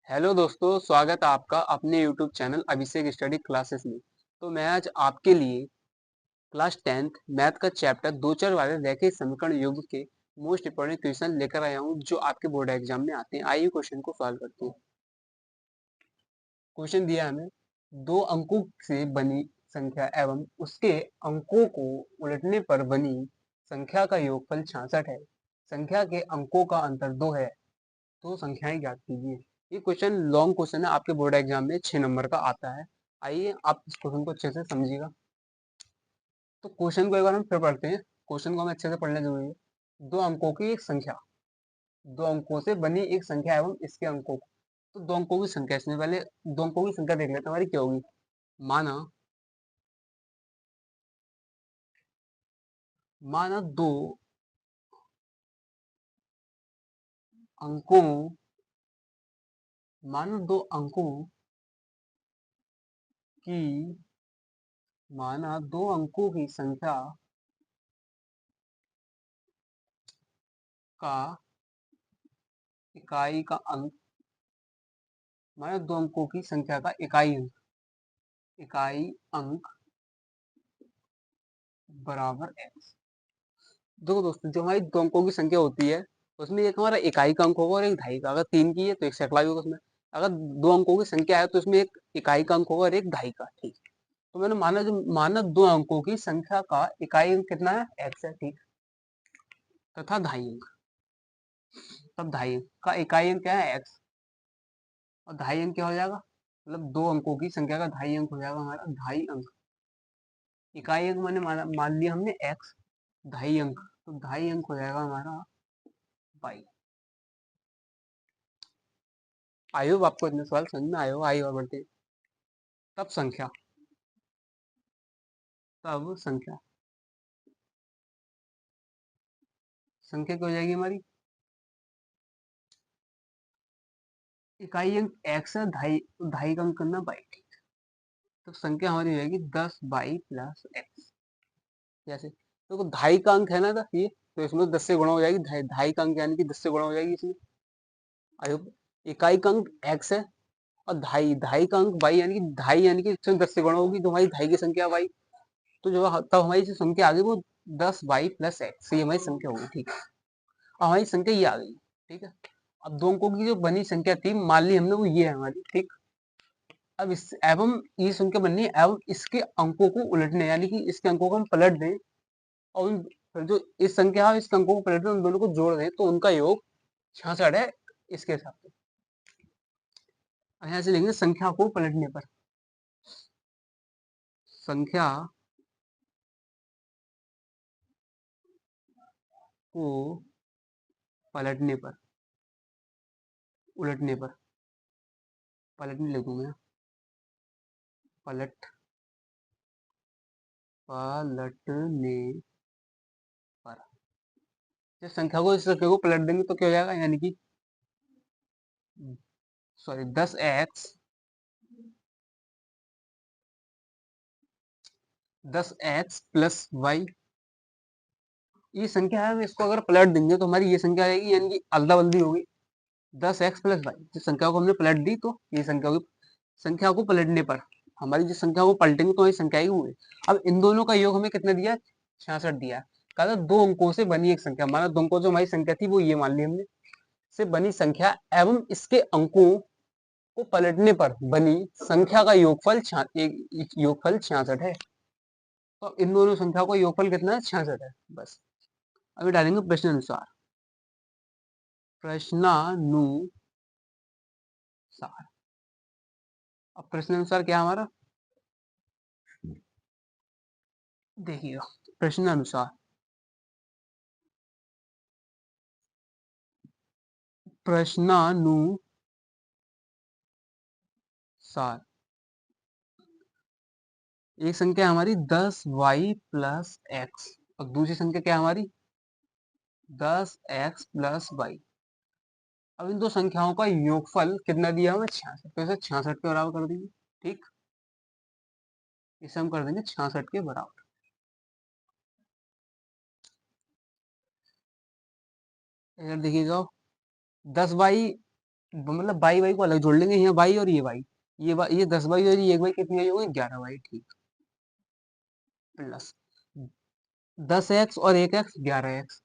Hello दोस्तों, स्वागत है आपका अपने यूट्यूब चैनल अभिषेक स्टडी क्लासेस में। तो मैं आज आपके लिए क्लास 10th मैथ का चैप्टर दो चर वाले रैखिक समीकरण युग्म के मोस्ट इंपोर्टेंट क्वेश्चन लेकर आया हूं जो आपके बोर्ड एग्जाम में आते हैं। आइए क्वेश्चन को सॉल्व करते हैं। क्वेश्चन दिया है हमें, दो अंकों से बनी संख्या एवं उसके अंकों को उलटने पर बनी संख्या का योगफल 66 है। संख्या के अंकों का अंतर 2 है, तो संख्याएं ज्ञात कीजिए। ये क्वेश्चन लॉन्ग क्वेश्चन है, आपके बोर्ड एग्जाम में 6 नंबर का आता है। आइए आप इस क्वेश्चन को अच्छे से समझिएगा। तो क्वेश्चन को एक बार हम फिर पढ़ते हैं। क्वेश्चन को हमें अच्छे से पढ़ना जरूरी है। दो अंकों की एक संख्या, दो अंकों से बनी एक संख्या एवं इसके अंकों को, तो दो अंकों की संख्या, इसमें पहले दो अंकों की संख्या देख लेते हैं हमारी क्या होगी। माना माना दो अंकों माना दो अंकों की माना दो अंकों की संख्या का इकाई का अंक, माना दो अंकों की संख्या का इकाई अंक बराबर x। देखो दोस्तों, जो हमारी दो अंकों की संख्या होती है उसमें एक हमारा इकाई का अंक होगा और एक ढाई का। अगर तीन की है तो एक सैकड़ा भी होगा उसमें। अगर दो अंकों की संख्या है तो इसमें एक इकाई का अंक होगा और एक ढाई का। ठीक, तो मैंने माना दो अंकों की संख्या का इकाई अंक कितना है, x है। ठीक, तथा ढाई अंक, तब ढाई अंक का इकाई अंक क्या है, x, और ढाई अंक क्या हो जाएगा, मतलब दो अंकों की संख्या का ढाई अंक हो जाएगा हमारा ढाई अंक। इकाई अंक मैंने मान लिया हमने x, ढाई अंक, तो ढाई अंक हो जाएगा हमारा y। आई होप आपको इतने सवाल समझ में आए हो। आई और बढ़ते हैं। तब संख्या तब संख्या संख्या क्या हो जाएगी हमारी, इकाई अंक x है, ढाई, ढाई का अंक करना बाई। ठीक, तो संख्या हमारी हो जाएगी 10 बाई प्लस x। जैसे तो ढाई का अंक है ना, ये तो इसमें 10 से गुणा हो जाएगी। ढाई ढाई का अंक यानी कि 10 से गुणा हो जाएगी इसमें। आई होप इकाई का अंक x है और ढाई ढाई का अंक y, यानी कि ढाई यानी कि इसमें 10 से गुणा होगी तो हमारी ढाई की संख्या y। तो जो तब हमारी जो संख्या आ गई वो 10 बाई प्लस एक्स, ये हमारी संख्या होगी। ठीक है, अब हमारी संख्या ये आ गई। ठीक है, अब दो अंकों की जो बनी संख्या थी मान ली हमने, वो ये है हमारी। ठीक, अब इस एवं ये संख्या बननी है एवं इसके अंकों को उलटने, यानी कि इसके अंकों को हम पलट दें और फिर जो इस संख्या और इसके अंकों को पलट दें, उन दोनों को जोड़ दें तो उनका योग 66 है इसके हिसाब से। यहाँ से लिखेंगे संख्या को पलटने पर, संख्या को पलटने पर, उलटने पर, पलटने लिखूंगा, पलट पलटने पर। जब संख्या को इस संख्या को पलट देंगे तो क्या हो जाएगा, यानी कि सॉरी 10x प्लस वाई, ये संख्या है। इसको अगर पलट देंगे तो हमारी ये संख्या आएगी, यानी कि अदला बदली होगी। 10x प्लस वाई, जिस संख्या को हमने पलट दी तो ये संख्या होगी। संख्या को पलटने पर हमारी जिस संख्या को पलटेंगे तो हमारी संख्या आएगी वो। अब इन दोनों का योग हमें कितना दिया, 66 दिया। कहा था दो अंकों से बनी एक संख्या, माना दो अंकों जो हमारी संख्या थी वो ये मान ली हमने, से बनी संख्या एवं इसके अंकों को पलटने पर बनी संख्या का योगफल 66 है। तो इन दोनों संख्या का योगफल कितना है, 66 है। बस अभी डालेंगे प्रश्नानुसार, प्रश्नानुसार। अब प्रश्नानुसार क्या हमारा देखिएगा, प्रश्नानुसार प्रश्नानुसार एक संख्या हमारी 10y प्लस एक्स और दूसरी संख्या क्या हमारी 10x प्लस वाई। अब इन दो संख्याओं का योगफल कितना दिया हमें, 66, तो इसे 66 के बराबर कर देंगे। ठीक, इसे हम कर देंगे 66 के बराबर। इधर देखिएगा 10 बाई मतलब बाई बाई को अलग जोड़ लेंगे, यहाँ बाई और ये बाई, ये 10 बाई और ये 1 बाई कितनी आई होगी, 11 बाई, ठीक। प्लस 10x और 1x 11x,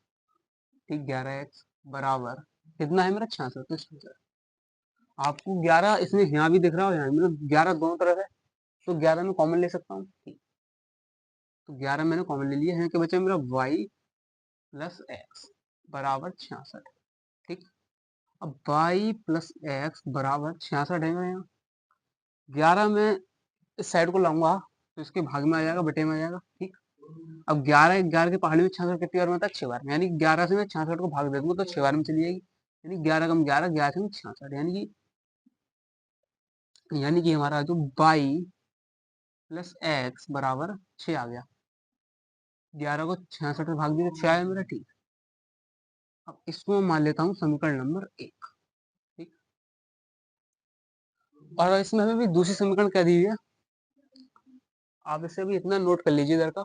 ठीक, 11x बराबर कितना है मेरा 66, तो 66 आपको 11 इसमें यहाँ भी दिख रहा हो, यहाँ भी, मतलब 11 दोनों तरफ है, तो 11 में कॉमन ले सकता हूँ, ठीक। तो 11 मैंने कॉमन ले लिया, यहाँ के बचे मेरा y प्लस एक्स बराबर 66, ठीक। अब y प्लस एक्स बराबर 66 है मेरे यहाँ, 11 में इस साइड को लाऊंगा तो इसके भाग में आ जाएगा, बटे में आ जाएगा, ठीक। अब 11 11 के पहाड़ी में 66 कितनी बार में आता है, 6 बार में, यानी 11 से मैं 66 को भाग दे दूंगा तो 6 बार में चली जाएगी, यानी 11 कम 11, 11 से 66, यानी कि हमारा जो y प्लस एक्स बराबर 6 आ गया, 11 को 66 में भाग दिया तो 6 आया मेरा, ठीक। अब इसको मैं मान लेता हूँ समीकरण नंबर 1, ठीक। और इसमें हमें भी दूसरी समीकरण क्या दी हुई है, आप इसे भी इतना नोट कर लीजिए इधर का।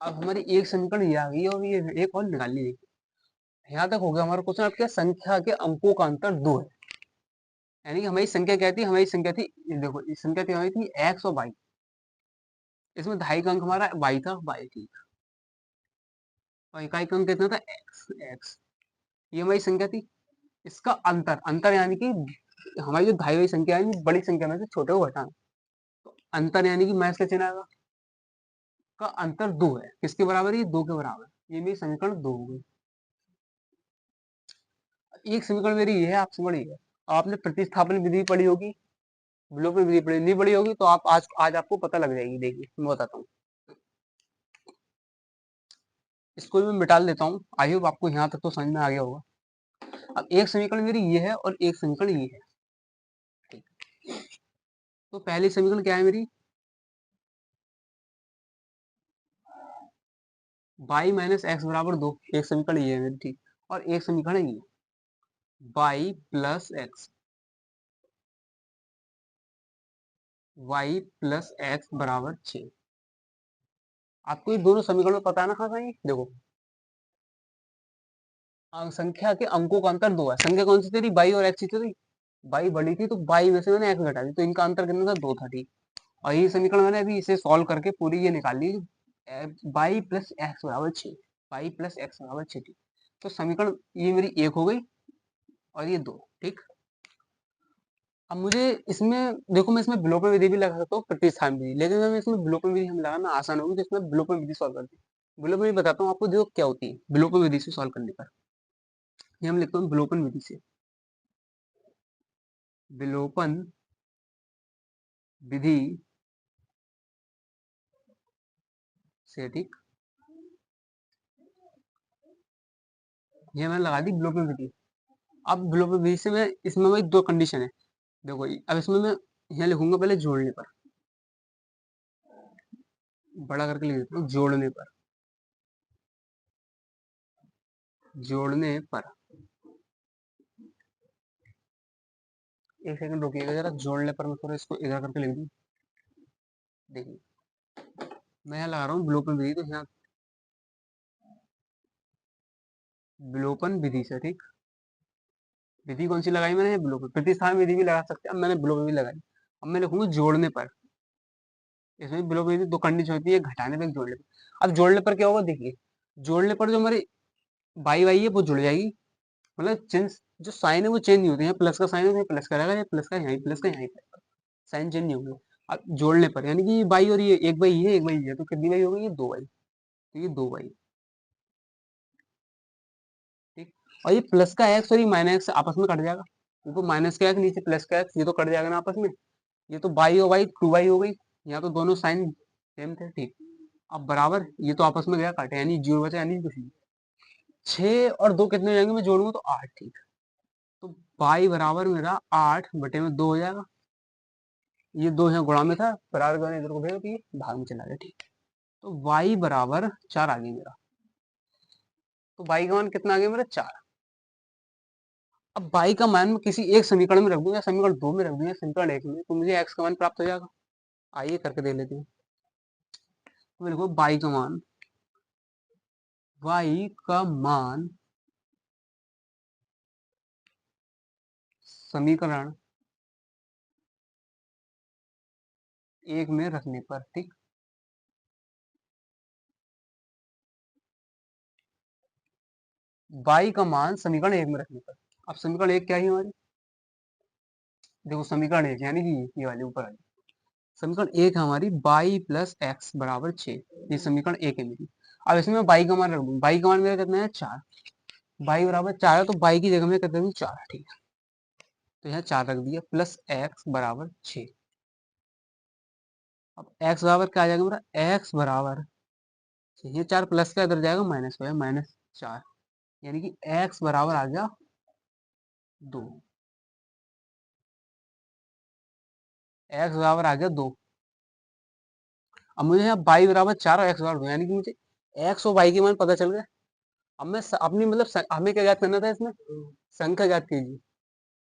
अब हमारी एक समीकरण ये आ गई और ये एक और निकालनी है। यहाँ तक हो गया हमारा क्वेश्चन। अब क्या, संख्या के अंकों का अंतर 2 है, यानी कि हमारी संख्या क्या थी, हमारी संख्या थी, ये देखो इस संख्या थी हमारी थी एक्स और वाई, इसमें दहाई का अंक हमारा वाई था, वाई, ठीक। और इकाई का अंक कितना था, एक्स, एक्स, ये हमारी संख्या थी। इसका अंतर, अंतर यानी कि हमारी जो दहाई वाली संख्या है, बड़ी संख्या में से छोटे को घटाना, तो अंतर यानी कि माइनस का चिन्ह आएगा, का अंतर 2 है, किसके बराबर है, ये 2 के बराबर, ये मेरी समीकरण 2 हो गई। एक समीकरण मेरी ये है, आपसे बड़ी है, आपने प्रतिस्थापन विधि पढ़ी होगी, विलोपन विधि पढ़ी नहीं पढ़ी होगी तो आप आज आपको पता लग जाएगी, देखिए मैं बताता हूँ। इसको भी मैं मिटा देता हूँ, आई होप आपको यहाँ तक तो समझ में आ गया होगा। अब एक समीकरण मेरी ये है और एक समीकरण ये है, ठीक। तो पहली समीकरण क्या है मेरी, y माइनस एक्स बराबर 2, एक समीकरण ये है मेरी, ठीक। और एक समीकरण ये y plus x, y plus x बराबर 6। आपको ये दोनों समीकरण में पता है ना, कहाँ कहीं देखो, संख्या के अंकों का अंतर 2 है, संख्या कौन सी तेरी, y और x थी, y बड़ी थी तो y में से मैंने x घटा दी, तो इनका अंतर कितना था, 2 था, ठीक। और ये समीकरण मैंने अभी इसे सॉल्व करके पूरी ये निकाल ली, y प्लस एक्स बराबर 6, y प्लस एक्स बराबर 6, ठीक। तो समीकरण ये मेरी 1 हो गई और ये 2, ठीक। अब मुझे इसमें देखो, मैं इसमें विलोपन विधि भी लगा सकता हूँ, प्रतिस्थापन विधि, लेकिन मैं इसमें विलोपन विधि हम लगाना आसान होगी, तो इसमें विलोपन विधि सॉल्व करते हैं। विलोपन विधि बताता हूँ आपको, देखो क्या होती है विलोपन विधि से सॉल्व करने पर। ये हम लिखते हैं विलोपन विधि से, विलोपन विधि से, ठीक। ये मैंने लगा दी विलोपन विधि। अब विलोपन विधि से मैं इसमें भाई दो कंडीशन है, देखो अब इसमें मैं यहाँ लिखूंगा पहले जोड़ने पर, बड़ा करके लिख देता हूँ, जोड़ने पर, जोड़ने पर, एक सेकंड रुकिएगा जरा, जोड़ने पर मैं थोड़ा इसको इधर करके लिख दूँ। देखिए मैं यहाँ लगा रहा हूँ विलोपन विधि, तो यहाँ विलोपन विधि से, ठीक। विधि कौन सी लगाई मैंने, विलोपन, प्रतिस्थापन विधि भी लगा सकते हैं, अब मैंने विलोपन विधि लगाई। अब मैं लिखूंगा जोड़ने पर, इसमें विलोपन विधि दो कंडीशन होती है, घटाने पर, जोड़ने पर। अब जोड़ने पर क्या होगा, देखिए जोड़ने पर जो हमारी बाई वाई है वो जुड़ जाएगी, मतलब चिन्ह जो साइन है वो चेंज नहीं होते, यहाँ प्लस का साइन है तो प्लस का रहेगा, यहाँ प्लस का यहाँ प्लस का यहाँ प्लस का, साइन चेंज नहीं होंगे। अब जोड़ने पर यानी कि बाई और ये एक बाई ये एक बाई ये, तो कितनी बाई हो गई, ये 2 बाई, तो ये 2 बाई, ठीक। और ये प्लस का एक्स और ये माइनस एक्स आपस में कट जाएगा, ऊपर माइनस का एक्स नीचे प्लस का एक्स, ये तो कट जाएगा ना आपस में, ये तो बाई और बाई 2 बाई हो गई, यहाँ तो दोनों साइन सेम थे, ठीक। अब बराबर ये तो आपस में गया काटे, यानी 0 बचा, यानी कुछ नहीं। 6 और 2 कितने हो जाएंगे, मैं जोड़ूंगा तो 8, ठीक। तो बाई बराबर मेरा 8 बटे में 2 हो जाएगा, ये 2 यहाँ गुणा में था, बराबर का इधर को भेजो तो ये भाग में चला गया, ठीक। तो y बराबर 4 आ गया मेरा, तो y का मान कितना आ गया मेरा, 4। अब y का मान मैं किसी एक समीकरण में रख दूं, या समीकरण 2 में रख दूं, या समीकरण 1 में, तो मुझे x का मान प्राप्त हो जाएगा। आइए करके देख लेते हैं। तो देखो y का मान समीकरण एक में रखने पर, ठीक। y का मान समीकरण एक में रखने पर, अब समीकरण एक क्या है हमारी, देखो समीकरण एक यानी कि ये वाली ऊपर वाली समीकरण एक है हमारी, y प्लस एक्स बराबर 6। ये समीकरण एक है मेरी। अब इसमें मैं y का मान रख दूँ, y का मान मेरा कितना है 4, y बराबर 4 है तो y की जगह में कर दूँ 4, ठीक है। तो यहाँ 4 रख दिया, प्लस एक्स बराबर 6। अब x बराबर क्या आ जाएगा मेरा, x बराबर ये 4 प्लस का इधर जाएगा माइनस हो, -4, यानी कि x बराबर आ गया 2। x बराबर आ गया 2। अब मुझे यहाँ y बराबर 4 और x बराबर 2, यानी कि मुझे x और y के मान पता चल गए। अब मैं अपनी मतलब हमें क्या याद करना था इसमें, संख्या याद कीजिए।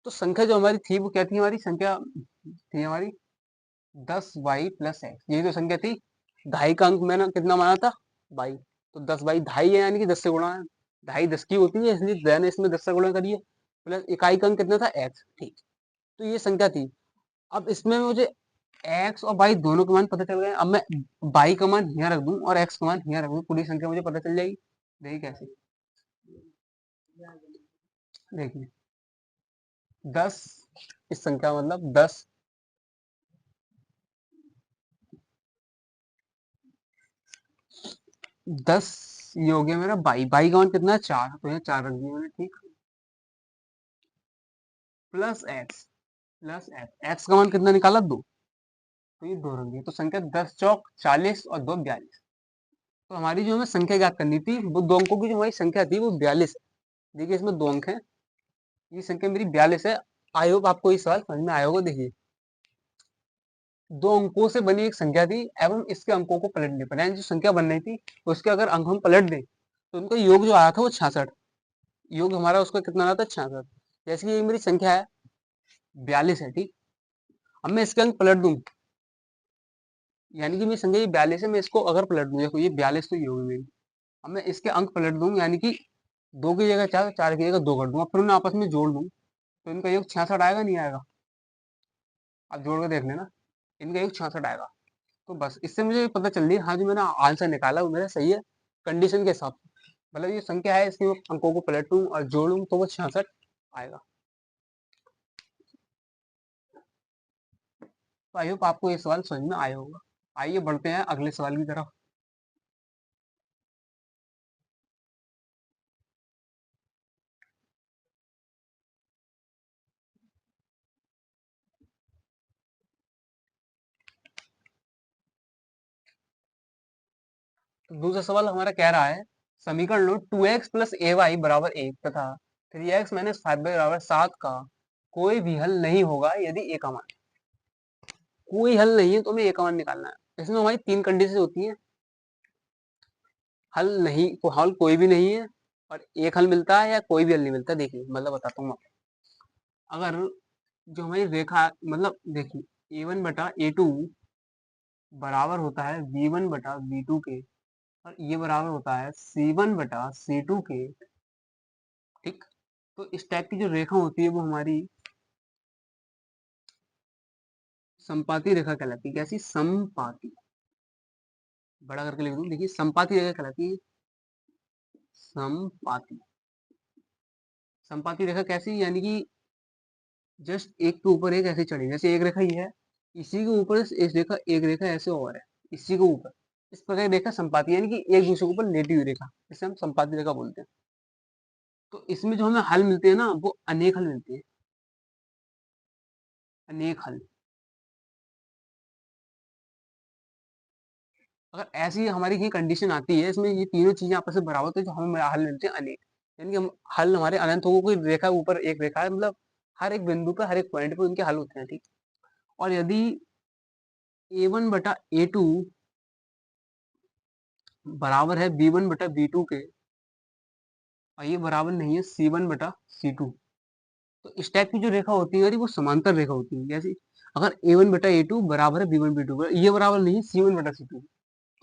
तो संख्या जो हमारी थी वो क्या थी, हमारी संख्या थी हमारी 10y प्लस एक्स, यही तो संख्या थी। ढाई का अंक मैंने कितना माना था, बाई। तो 10 बाई ढाई है, यानी कि 10 से गुणा है, ढाई 10 की होती है, इसलिए मैंने इसमें 10 से गुणा करिए, प्लस इकाई का अंक कितना था एक्स, ठीक। तो ये संख्या थी। अब इसमें मुझे एक्स और बाई दोनों के मान पता चल गए। अब मैं बाई का मान यहाँ रख दूं और एक्स का मान यहाँ रख दूं, पूरी संख्या मुझे पता चल जाएगी। देखिए कैसे, देखिए 10, इस संख्या मतलब 10, 10 ये हो गया मेरा बाई, बाई का मान कितना है 4, तो यहाँ 4 रख दिया मैंने, ठीक। Plus x, plus x, x का मान कितना निकाला 2, तो ये 2 रख दिया। तो संख्या 10 चौक 40 और 2 42। तो हमारी जो हमें संख्या याद करनी थी, वो दो अंकों की जो हमारी संख्या थी वो 42 है। देखिए इसमें 2 अंक है, ये संख्या मेरी 42 है। आई होप आपको ये सवाल समझ में आया होगा। देखिए 2 अंकों से बनी एक संख्या थी एवं इसके अंकों को पलटने पर, यानी जो संख्या बन रही थी उसके अगर अंक हम पलट दें तो उनका योग जो आया था वो 66, योग हमारा उसका कितना आया था 66। जैसे कि ये मेरी संख्या है 42 है, ठीक। अब मैं इसके अंक पलट दूं, यानी कि मेरी संख्या ये 42 है, मैं इसको अगर पलट दूं, देखो ये 42 तो ये होगी मेरी। अब मैं इसके अंक पलट दूं, यानी कि 2 की जगह 4, 4 की जगह 2 कर दूंगा, फिर उन्हें आपस में जोड़ दूं तो इनका योग 66 आएगा, नहीं आएगा? आप जोड़ के देख लेना, इनका योग 66 आएगा। तो बस इससे मुझे पता चल रही है, हाँ जो मैंने आंसर निकाला वो मेरा सही है कंडीशन के हिसाब से। मतलब ये संख्या है, इसके अंकों को पलटूं और जोड़ूं तो वो 66 आएगा। तो आई होप आपको ये सवाल समझ में आया होगा। आइए बढ़ते हैं अगले सवाल की तरफ। तो दूसरा सवाल हमारा कह रहा है, समीकरण लो 2x प्लस ए वाई बराबर 1 तथा 3x माइनस 5 बराबर 7 का कोई भी हल नहीं होगा यदि ए का मान, कोई हल नहीं है तो हमें ए का मान निकालना है। इसमें हमारी 3 कंडीशन होती है, हल नहीं को हल कोई भी नहीं है, और एक हल मिलता है या कोई भी हल नहीं मिलता। देखिए मतलब बताता हूँ मैं। अगर जो हमारी रेखा मतलब देखिए a1/a2 बराबर होता है b1/b2 के, और ये बराबर होता है c1/c2 के, ठीक। तो इस टाइप की जो रेखा होती है वो हमारी संपाती रेखा कहलाती है। कैसी? संपाती, बड़ा करके लिख दूं, देखिए संपाती रेखा कहलाती है। संपाती, संपाती रेखा कैसी, यानी कि जस्ट एक के ऊपर एक ऐसे चढ़ी, जैसे एक रेखा ये है, इसी के ऊपर एक रेखा ऐसे और है, इसी के ऊपर, इस प्रकार रेखा संपाती, यानी कि एक दूसरे के ऊपर लेटी हुई रेखा, जिसे हम संपाती रेखा बोलते हैं। तो इसमें जो हमें हल मिलते हैं ना, वो अनेक हल मिलते हैं, अनेक हल। अगर ऐसी हमारी ये कंडीशन आती है, इसमें ये तीनों चीजें आपस में बराबर, तो जो हमें हल मिलते हैं अनेक, यानी कि हम हल हमारे अनंत होगा। कोई रेखा ऊपर एक रेखा है, मतलब हर एक बिंदु पे हर एक पॉइंट पे उनके हल होते हैं, ठीक। और यदि a1/a2 बराबर है b1/b2 के, और ये बराबर नहीं है c1/c2, तो इस टाइप की जो रेखा होती है वो समांतर रेखा होती है। जैसे अगर a1/a2 बराबर है b1/b2 ये बराबर नहीं है c1/c2,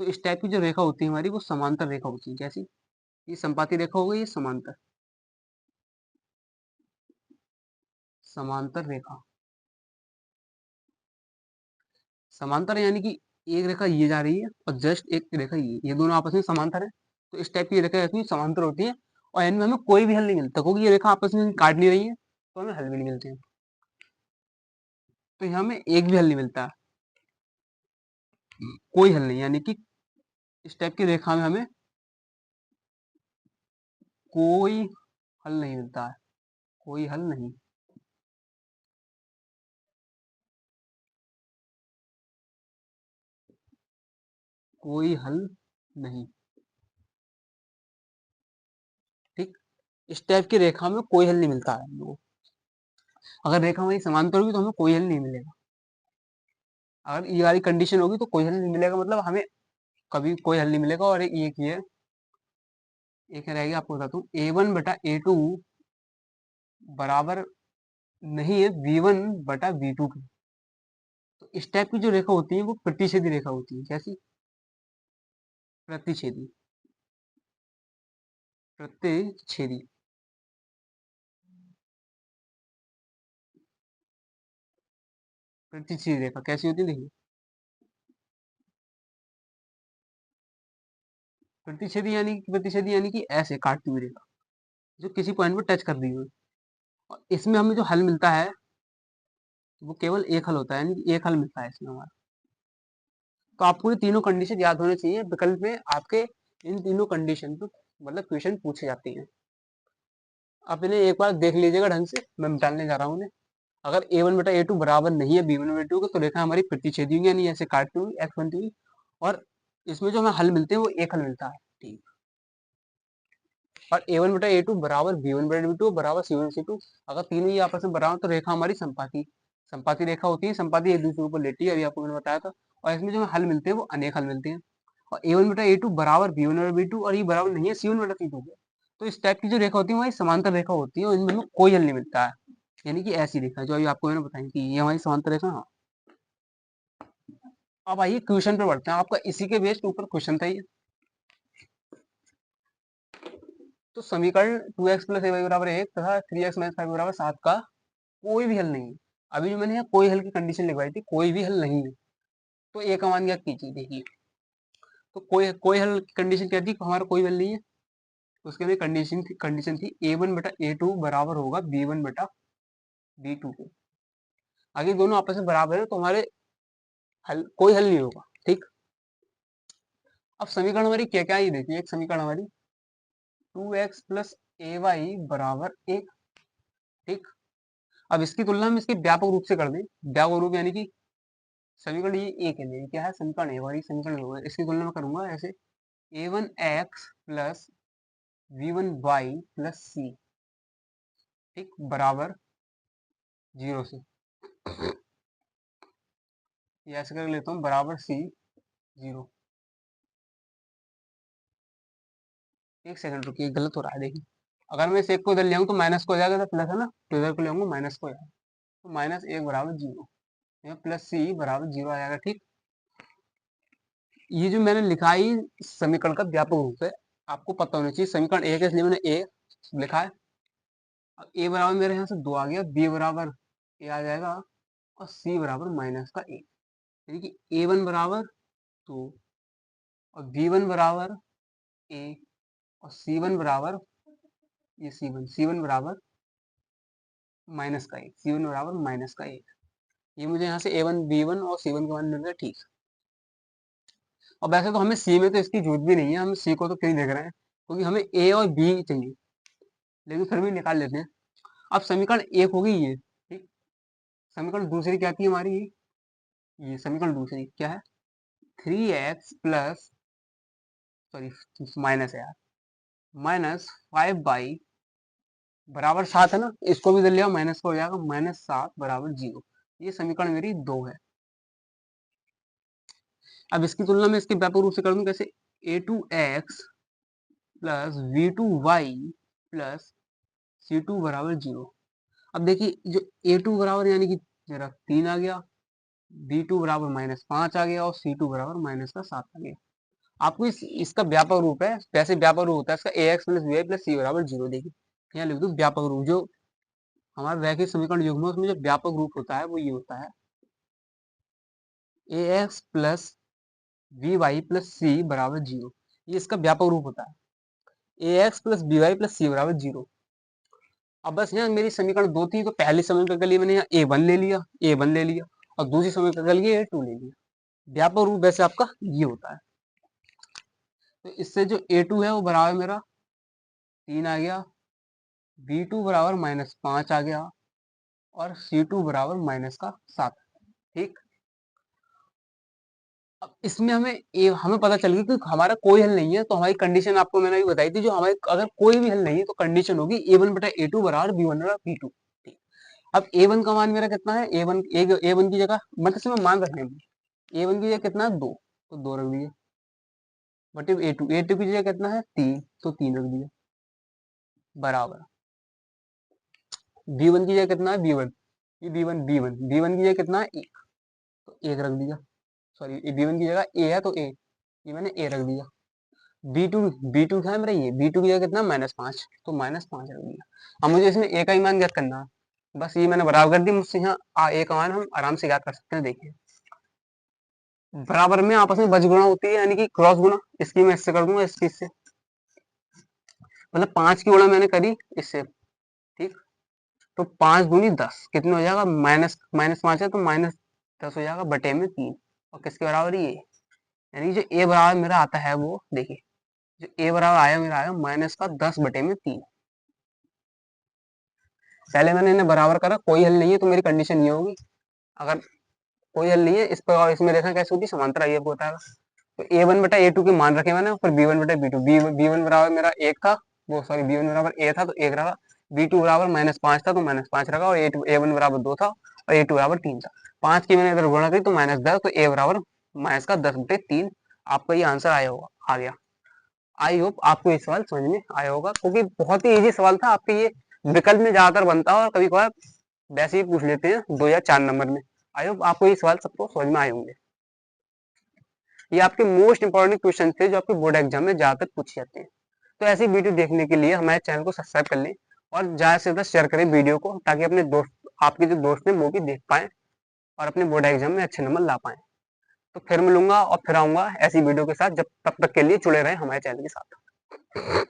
तो इस टाइप की जो रेखा होती है हमारी वो समांतर रेखा होती है। कैसी? ये संपाती रेखा हो गई, ये समांतर, समांतर रेखा। समांतर यानी कि एक रेखा ये जा रही है और जस्ट एक रेखा ये दोनों आपस में समांतर है। तो इस टाइप की रेखा इसमें समांतर होती है और इनमें हमें कोई भी हल नहीं मिलता, क्योंकि ये रेखा आपस में काट नहीं रही है, तो हमें हल भी नहीं मिलते हैं। तो यहाँ हमें एक भी हल नहीं मिलता, कोई हल नहीं, यानी कि इस टाइप की रेखा में हमें कोई हल नहीं मिलता है, कोई हल नहीं। कोई हल नहीं। ठीक, इस टाइप की रेखा में कोई हल नहीं मिलता है हम लोगों को। अगर रेखा हमारी समांतर होगी तो हमें कोई हल नहीं मिलेगा। अगर ये वाली कंडीशन होगी तो कोई हल नहीं मिलेगा, मतलब हमें कभी कोई हल नहीं मिलेगा। और एक ये एक रहेगी, आपको बताता हूँ, a1/a2 बराबर नहीं है v1/v2 के। तो इस टाइप की जो रेखा होती है वो प्रतिच्छेदी रेखा होती है। कैसी? प्रतिच्छेदी, प्रतिच्छेदी, प्रतिच्छेदी रेखा कैसी होती है देखिए। प्रतिच्छेदी यानी कि ऐसे काटती हुई रेखा जो किसी पॉइंट पर टच कर रही हो। और इसमें हमें जो हल मिलता है वो केवल एक हल होता है, यानी कि एक हल मिलता है इसमें हमारा। तो आपको ये तीनों कंडीशन याद होने चाहिए। विकल्प में आपके इन तीनों कंडीशन पे मतलब क्वेश्चन पूछे जाते हैं। आप इन्हें एक बार देख लीजिएगा ढंग से, मैं मिटाने जा रहा हूँ उन्हें। अगर a1/a2 बराबर नहीं है b1/b2 के, तो रेखा हमारी प्रतिच्छेदी होगी, यानी ऐसे काटती हुई एक्स बनती हुई। और इसमें जो हमें हल मिलते हैं वो एक हल मिलता है। ठीक। और a1/a2 बराबर b1/b2 बराबर c1/c2, अगर तीनों ही आपस में बराबर तो रेखा हमारी संपाती संपाती रेखा होती है। संपाती एक दूसरे के ऊपर लेटी है, अभी आपको मैंने बताया था। और इसमें जो हल मिलते हैं वो अनेक हल मिलते हैं। और a1/a2 बराबर b1/b2 और ये बराबर नहीं है c1/c2 के। तो इस टाइप की जो रेखा होती है हमारी समांतर रेखा होती है और इनमें हमें कोई हल नहीं मिलता है। यानी कि ऐसी रेखा जो अभी आपको मैंने बताई कि ये हमारी समांतर रेखा। हाँ, अब आइए क्वेश्चन पे बढ़ते हैं। आपका इसी के बेस्ड ऊपर क्वेश्चन था ये। तो समीकरण 2x प्लस ay बराबर 1 तथा 3x माइनस 5 बराबर 7 का कोई भी हल नहीं है। अभी जो मैंने यहाँ कोई हल की कंडीशन लिखवाई थी, कोई भी हल नहीं है, तो ए का मान ज्ञात कीजिए। देखिए, तो कोई कोई हल की कंडीशन क्या थी? हमारा कोई हल नहीं है, उसके लिए कंडीशन थी a1/a2 बराबर होगा b1/b2 के। आगे दोनों आपस में बराबर है तो हमारे हल कोई हल नहीं होगा। ठीक। अब समीकरण हमारी क्या क्या, ये देखिए। एक समीकरण हमारी 2x प्लस ay बराबर 1। ठीक। अब इसकी तुलना हम इसके व्यापक रूप से कर दें। व्यापक रूप यानी कि समीकरण ये एक है, मेरी क्या है, समीकरण है और ये समीकरण होगा। इसकी तुलना में करूंगा ऐसे a1x plus v1y plus c, ठीक, बराबर 0 से। ये ऐसे कर लेता हूँ, बराबर c 0। एक सेकंड रुकिए, गलत हो रहा है देखिए। अगर मैं इस एक को इधर ले आऊँ तो माइनस को हो जाएगा, तो प्लस है ना, तो इधर को ले आऊंगा माइनस को हो जाएगा। तो -1 बराबर 0, प्लस c बराबर 0 आ जाएगा। ठीक। ये जो मैंने लिखा है ये समीकरण का व्यापक रूप है, आपको पता होना चाहिए। समीकरण एक है इसलिए मैंने ए लिखा है। अब ए बराबर मेरे यहाँ से 2 आ गया, बी बराबर ए आ जाएगा और सी बराबर -1, यानी कि a1 बराबर 2 और b1 बराबर ए और c1 बराबर ये c1 बराबर -1, c1 बराबर -1। ये मुझे यहाँ से a1 b1 और c1 के मान मिल गया। ठीक। और वैसे तो हमें सी में तो इसकी जरूरत भी नहीं है, हम सी को तो क्यों देख रहे हैं, क्योंकि हमें ए और बी चाहिए, लेकिन फिर भी निकाल लेते हैं। अब समीकरण एक हो गई ये। ठीक। समीकरण दूसरी क्या थी हमारी? ये समीकरण दूसरी क्या है? 3x प्लस, सॉरी माइनस है यार, -5y बराबर 7 है ना, इसको भी इधर लिया माइनस को हो जाएगा -7 बराबर 0। ये समीकरण मेरी 2 है। अब इसकी तुलना में इसके व्यापक रूप से कर दूं कैसे? a2x plus v2y plus c2 बराबर 0। अब देखिए, जो a2 बराबर यानी कि मेरा 3 आ गया, b2 बराबर -5 आ गया और c2 बराबर -7 आ गया। आपको इसका व्यापक रूप है, वैसे व्यापक रूप होता है इसका ax plus B Y plus C बराबर 0। देखिए यहाँ लिख दो व्यापक रूप, जो हमारा रैखिक समीकरण युग्म है उसमें जो व्यापक रूप होता है वो ये होता है ax plus B Y plus C बराबर 0। ये इसका व्यापक रूप होता है ax plus B Y plus C बराबर 0। अब बस यहाँ मेरी समीकरण दो थी, तो पहले समीकरण के लिए मैंने यहाँ a1 ले लिया और दूसरी समीकरण के लिए a2 ले लिया। व्यापक रूप वैसे आपका ये होता है। तो इससे जो a2 है वो बराबर मेरा 3 आ गया, b2 बराबर -5 आ गया और c2 बराबर -7। ठीक, अब इसमें हमें पता चल गया कि हमारा कोई हल नहीं है, तो हमारी कंडीशन आपको मैंने अभी बताई थी, जो हमारे अगर कोई भी हल नहीं है तो कंडीशन होगी a1 बटा a2 बराबर b1 बटा b2। ठीक, अब a1 का मान मेरा कितना है, a1 की जगह मतलब इसमें मान रखने में a1 की जगह कितना है 2, तो 2 रख दिए, बटे a2 की जगह कितना है 3, तो 3 रख दिए, बराबर b1 की जगह कितना है b1, ये b1 की जगह कितना है 1, तो 1 रख दिया। सॉरी, b1 की जगह a है तो a, ये मैंने a रख दिया। b2 था मेरा, ये b2 की जगह कितना -5, तो -5 रख दिया। अब मुझे इसमें a का ही मान ज्ञात करना है, बस ये मैंने बराबर कर दी, मुझसे यहाँ a का मान हम आराम से ज्ञात कर सकते हैं। देखिए बराबर में आपस में बज गुणा होती है, यानी कि क्रॉस गुणा, इसकी मैं इससे कर दूंगा, इसकी इससे, मतलब 5 की गुणा मैंने करी इससे। ठीक, तो 5 दूनी 10, कितने हो जाएगा, -5 है तो -10 हो जाएगा बटे में 3, और किसके बराबर ये, यानी जो a बराबर मेरा आता है वो देखिए, जो a बराबर आया मेरा आया -10 बटे में 3। पहले मैंने इन्हें बराबर करा, कोई हल नहीं है तो मेरी कंडीशन ये होगी, अगर कोई हल नहीं है इस पर, और इसमें देखना कैसे होती समांतर, ये बताएगा। तो a1 बटा a2 के मान रखे मैंने, फिर b1 बटा b2, b1 बराबर मेरा 1 था, वो सॉरी b1 बराबर a था तो 1 रखा, b2 बराबर -5 था तो -5 रखा, और a1 बराबर 2 था और a2 बराबर 3 था। 5 की मैंने इधर गुणा करी तो -10, तो a बराबर -10/3 आपका ये आंसर आया होगा, आ गया। आई होप आपको ये सवाल समझ में आया होगा, क्योंकि बहुत ही इजी सवाल था। आपके ये विकल्प में ज्यादातर बनता है और कभी कभार वैसे ही पूछ लेते हैं 2 या 4 नंबर में। आई होप आपको ये सवाल सबको समझ में आए होंगे। ये आपके मोस्ट इंपोर्टेंट क्वेश्चन थे जो आपके बोर्ड एग्जाम में ज्यादातर पूछे जाते हैं। तो ऐसी वीडियो देखने के लिए हमारे चैनल को सब्सक्राइब कर लें और ज्यादा से ज्यादा शेयर करें वीडियो को, ताकि अपने दोस्त, आपके जो दोस्त हैं वो भी देख पाए और अपने बोर्ड एग्जाम में अच्छे नंबर ला पाए। तो फिर मिलूंगा और फिर आऊंगा ऐसी वीडियो के साथ, जब तब तक के लिए जुड़े रहें हमारे चैनल के साथ।